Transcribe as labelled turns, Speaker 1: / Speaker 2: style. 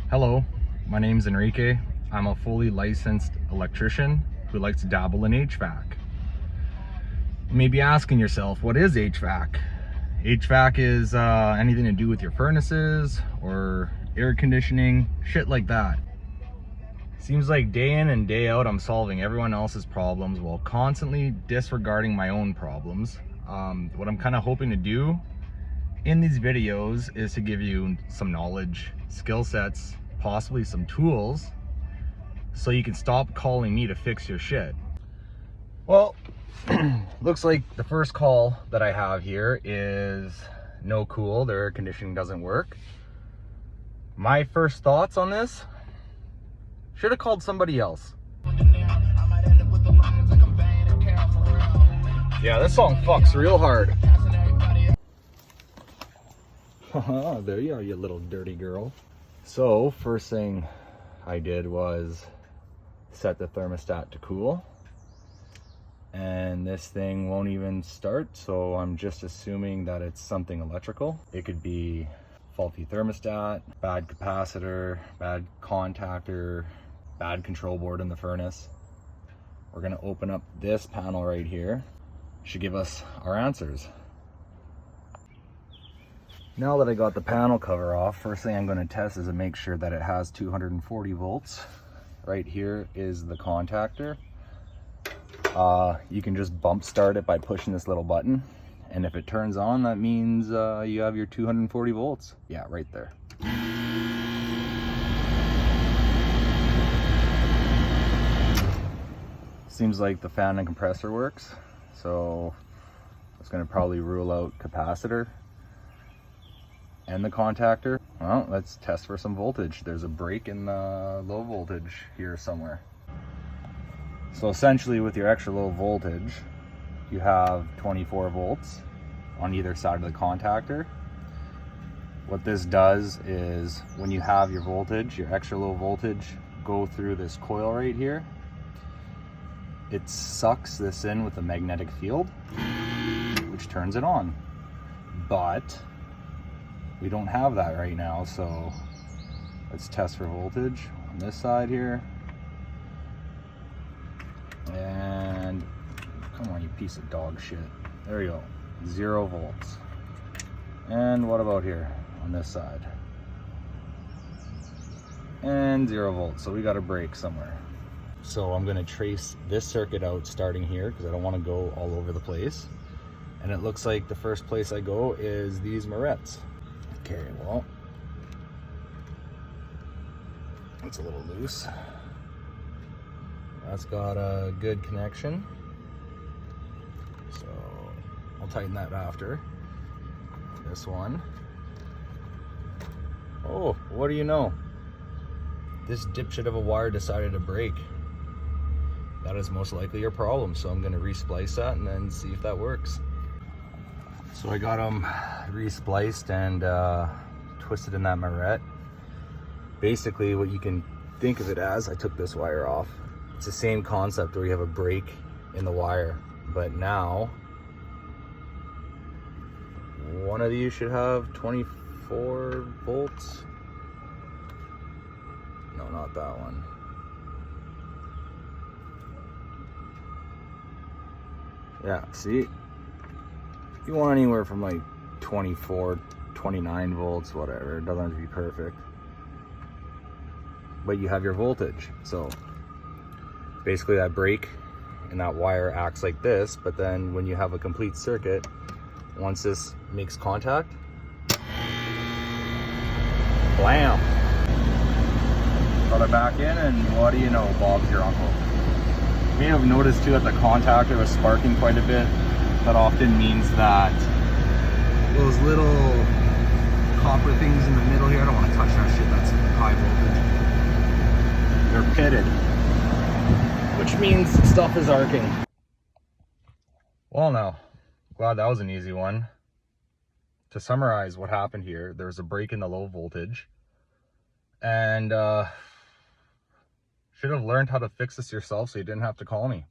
Speaker 1: Hello, my name's Enrique. I'm a fully licensed electrician who likes to dabble in HVAC. You may be asking yourself, what is HVAC? HVAC is anything to do with your furnaces or air conditioning, shit like that. Seems like day in and day out I'm solving everyone else's problems while constantly disregarding my own problems. What I'm kind of hoping to do in these videos is to give you some knowledge, skill sets, possibly some tools, so you can stop calling me to fix your shit. Well, looks like the first call that I have here is no cool, their air conditioning doesn't work. My first thoughts on this, should have called somebody else. Yeah, this song fucks real hard. There you are, you little dirty girl. So first thing I did was set the thermostat to cool, and this thing won't even start, so I'm just assuming that it's something electrical. It could be faulty thermostat, bad capacitor, bad contactor, bad control board in the furnace. We're gonna open up this panel right here. Should give us our answers. Now that I got the panel cover off, first thing I'm going to test is to make sure that it has 240 volts. Right here is the contactor. You can just bump start it by pushing this little button, and if it turns on, that means you have your 240 volts. Yeah, right there. Seems like the fan and compressor works, so it's going to probably rule out capacitor and the contactor. Well, let's test for some voltage. There's a break in the low voltage here somewhere. So essentially with your extra low voltage, you have 24 volts on either side of the contactor. What this does is when you have your voltage, your extra low voltage, go through this coil right here, it sucks this in with a magnetic field, which turns it on. But we don't have that right now, so let's test for voltage on this side here. And come on, you piece of dog shit. There you go, 0 volts. And what about here on this side? And 0 volts, so we got a break somewhere. So I'm gonna trace this circuit out starting here because I don't want to go all over the place. And it looks like the first place I go is these morettes. Okay, well, it's a little loose. That's got a good connection, so I'll tighten that after. This one. Oh, what do you know? This dipshit of a wire decided to break. That is most likely your problem, so I'm going to resplice that and then see if that works. So I got them respliced and twisted in that moret. Basically what you can think of it as, I took this wire off. It's the same concept where you have a break in the wire, but now one of these should have 24 volts. No, not that one. Yeah, see? You want anywhere from like 24, 29 volts, whatever. It doesn't have to be perfect. But you have your voltage. So basically that break in that wire acts like this, but then when you have a complete circuit, once this makes contact, blam! Put it back in, and what do you know, Bob's your uncle. You may have noticed too that the contactor was sparking quite a bit. That often means that those little copper things in the middle here, I don't want to touch that shit, that's high voltage. They're pitted, which means stuff is arcing. Well now, glad that was an easy one. To summarize what happened here, there's a break in the low voltage, and should have learned how to fix this yourself so you didn't have to call me.